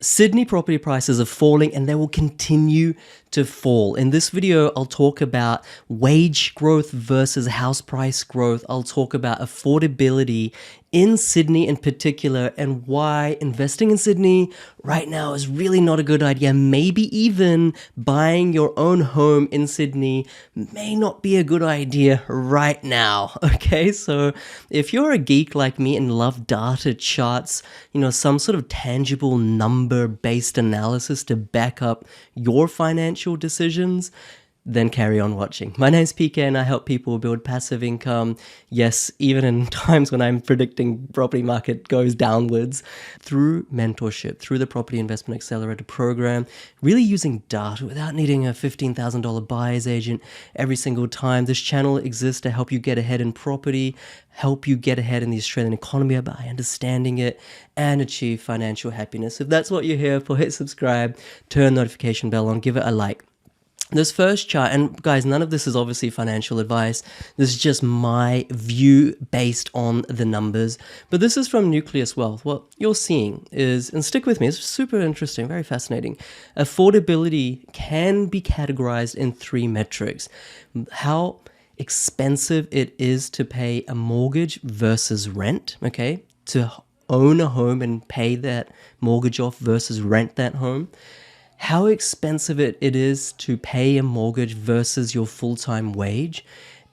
Sydney property prices are falling and they will continue to fall. In this video, I'll talk about wage growth versus house price growth. I'll talk about affordability in Sydney in particular and why investing in Sydney right now is really not a good idea. Maybe even buying your own home in Sydney may not be a good idea right now. Okay, so if you're a geek like me and love data charts, some sort of tangible number-based analysis to back up your financial decisions, then carry on watching. My name's PK and I help people build passive income. Yes, even in times when I'm predicting property market goes downwards, through mentorship, through the Property Investment Accelerator program, really using data without needing a $15,000 buyer's agent every single time. This channel exists to help you get ahead in property, help you get ahead in the Australian economy by understanding it and achieve financial happiness. If that's what you're here for, hit subscribe, turn notification bell on, give it a like. This first chart, and guys, none of this is obviously financial advice. This is just my view based on the numbers. But this is from Nucleus Wealth. What you're seeing is, and stick with me, it's super interesting, very fascinating. Affordability can be categorized in three metrics. How expensive it is to pay a mortgage versus rent, okay? To own a home and pay that mortgage off versus rent that home. How expensive it is to pay a mortgage versus your full-time wage,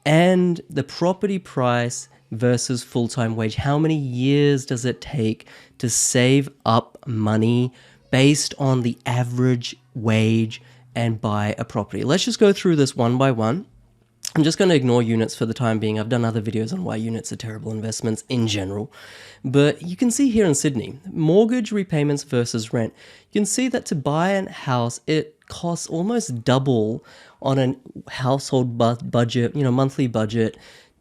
and the property price versus full-time wage. How many years does it take to save up money based on the average wage and buy a property? Let's just go through this one by one. I'm just going to ignore units for the time being. I've done other videos on why units are terrible investments in general. But you can see here in Sydney, mortgage repayments versus rent. You can see that to buy a house, it costs almost double on a household budget, monthly budget,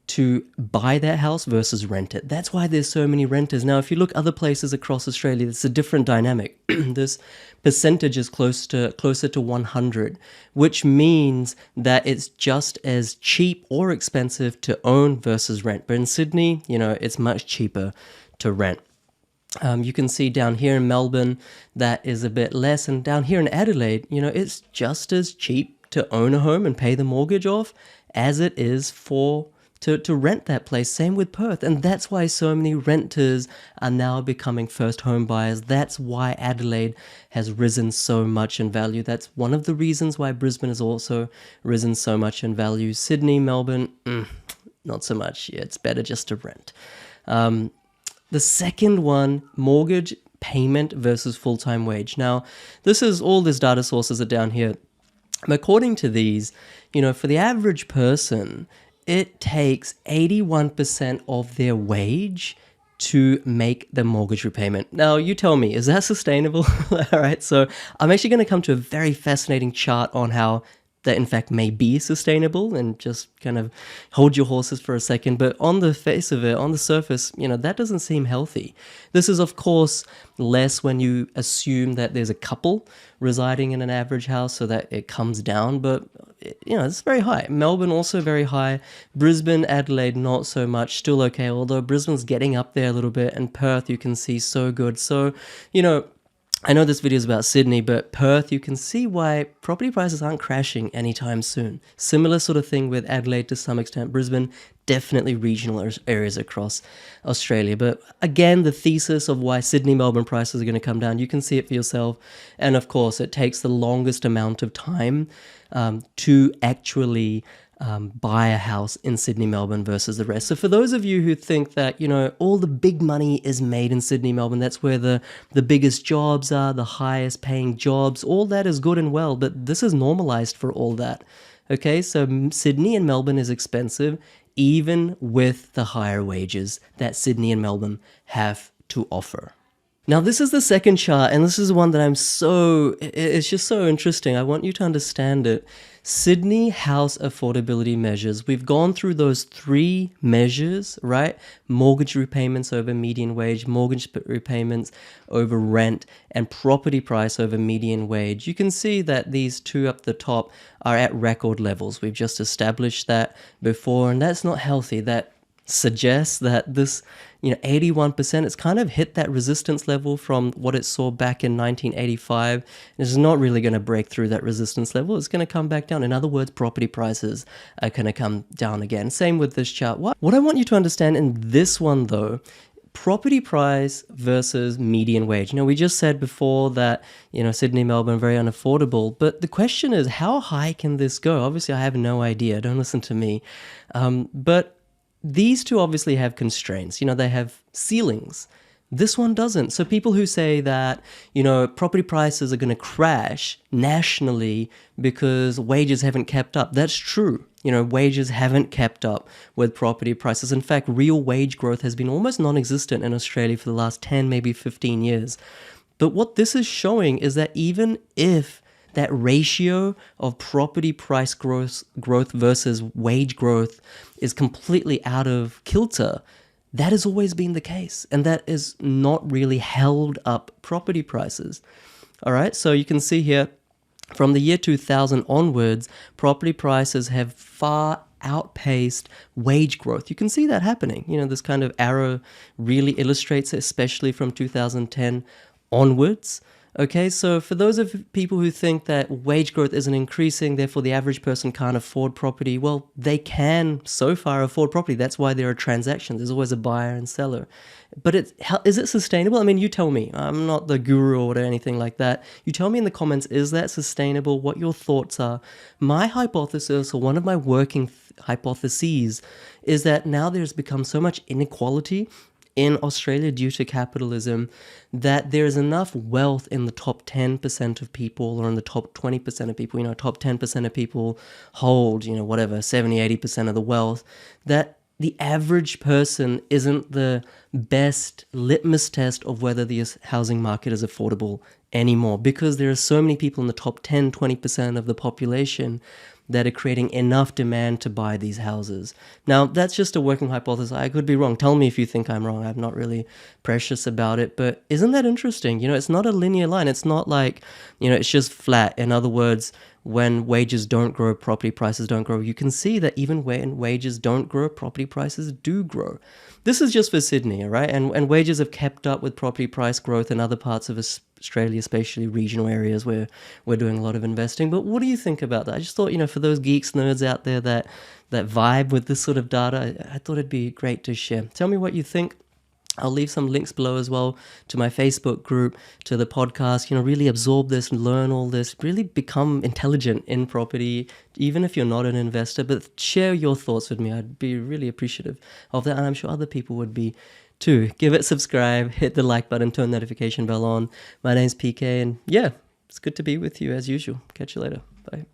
to buy that house versus rent it. That's why there's so many renters. Now, if you look other places across Australia, it's a different dynamic. This percentage is closer to 100, which means that it's just as cheap or expensive to own versus rent. But in Sydney, it's much cheaper to rent. You can see down here in Melbourne, that is a bit less. And down here in Adelaide, it's just as cheap to own a home and pay the mortgage off as it is to rent that place. Same with Perth. And that's why so many renters are now becoming first home buyers. That's why Adelaide has risen so much in value. That's one of the reasons why Brisbane has also risen so much in value. Sydney, Melbourne, not so much. Yeah, it's better just to rent. The second one, mortgage payment versus full-time wage. Now, all these data sources are down here. According to these, for the average person, it takes 81% of their wage to make the mortgage repayment. Now, you tell me, is that sustainable? All right, so I'm actually going to come to a very fascinating chart on how that in fact may be sustainable, and just kind of hold your horses for a second. But on the face of it, on the surface, that doesn't seem healthy. This is, of course, less when you assume that there's a couple residing in an average house, so that it comes down. But, it's very high. Melbourne also very high. Brisbane, Adelaide, not so much. Still okay, although Brisbane's getting up there a little bit. And Perth, you can see, so good. So, I know this video is about Sydney, but Perth, you can see why property prices aren't crashing anytime soon. Similar sort of thing with Adelaide to some extent. Brisbane, definitely regional areas across Australia. But again, the thesis of why Sydney, Melbourne prices are going to come down, you can see it for yourself. And of course, it takes the longest amount of time to actually buy a house in Sydney, Melbourne versus the rest. So for those of you who think that, all the big money is made in Sydney, Melbourne, that's where the biggest jobs are, the highest paying jobs, all that is good and well, but this is normalized for all that. Okay, so Sydney and Melbourne is expensive, even with the higher wages that Sydney and Melbourne have to offer. Now, this is the second chart, and this is one that it's just so interesting. I want you to understand it. Sydney house affordability measures. We've gone through those three measures, right? Mortgage repayments over median wage, mortgage repayments over rent, and property price over median wage. You can see that these two up the top are at record levels. We've just established that before, and that's not healthy. That suggests that this, 81%. It's kind of hit that resistance level from what it saw back in 1985. It's not really going to break through that resistance level. It's going to come back down. In other words, property prices are going to come down again. Same with this chart. What I want you to understand in this one, though, property price versus median wage. We just said before that, Sydney, Melbourne, very unaffordable. But the question is, how high can this go? Obviously, I have no idea. Don't listen to me. But these two obviously have constraints. They have ceilings. This one doesn't. So people who say that, property prices are going to crash nationally because wages haven't kept up, that's true. Wages haven't kept up with property prices. In fact, real wage growth has been almost non-existent in Australia for the last 10, maybe 15 years. But what this is showing is that even if that ratio of property price growth versus wage growth is completely out of kilter, that has always been the case, and that is not really held up property prices. All right, so you can see here, from the year 2000 onwards, property prices have far outpaced wage growth. You can see that happening. This kind of arrow really illustrates it, especially from 2010 onwards. Okay, so for those of people who think that wage growth isn't increasing, therefore the average person can't afford property, well, they can so far afford property. That's why there are transactions. There's always a buyer and seller. But is it sustainable? I mean, you tell me. I'm not the guru or anything like that. You tell me in the comments, is that sustainable? What your thoughts are? My hypothesis, or one of my working hypotheses, is that now there's become so much inequality in Australia due to capitalism that there is enough wealth in the top 10% of people, or in the top 20% of people. Top 10% of people hold, whatever, 70, 80% of the wealth, that the average person isn't the best litmus test of whether the housing market is affordable anymore, because there are so many people in the top 10, 20% of the population that are creating enough demand to buy these houses. Now, that's just a working hypothesis. I could be wrong. Tell me if you think I'm wrong. I'm not really precious about it. But isn't that interesting? It's not a linear line. It's not like, it's just flat. In other words, when wages don't grow, property prices don't grow. You can see that even when wages don't grow, property prices do grow. This is just for Sydney, all right? And wages have kept up with property price growth in other parts of Australia, especially regional areas where we're doing a lot of investing. But what do you think about that? I just thought, for those geeks, nerds out there that vibe with this sort of data, I thought it'd be great to share. Tell me what you think. I'll leave some links below as well to my Facebook group, to the podcast. Really absorb this, learn all this, really become intelligent in property, even if you're not an investor. But share your thoughts with me. I'd be really appreciative of that, and I'm sure other people would be too. Give it subscribe, hit the like button, turn notification bell on. My name's PK, and yeah, it's good to be with you as usual. Catch you later. Bye.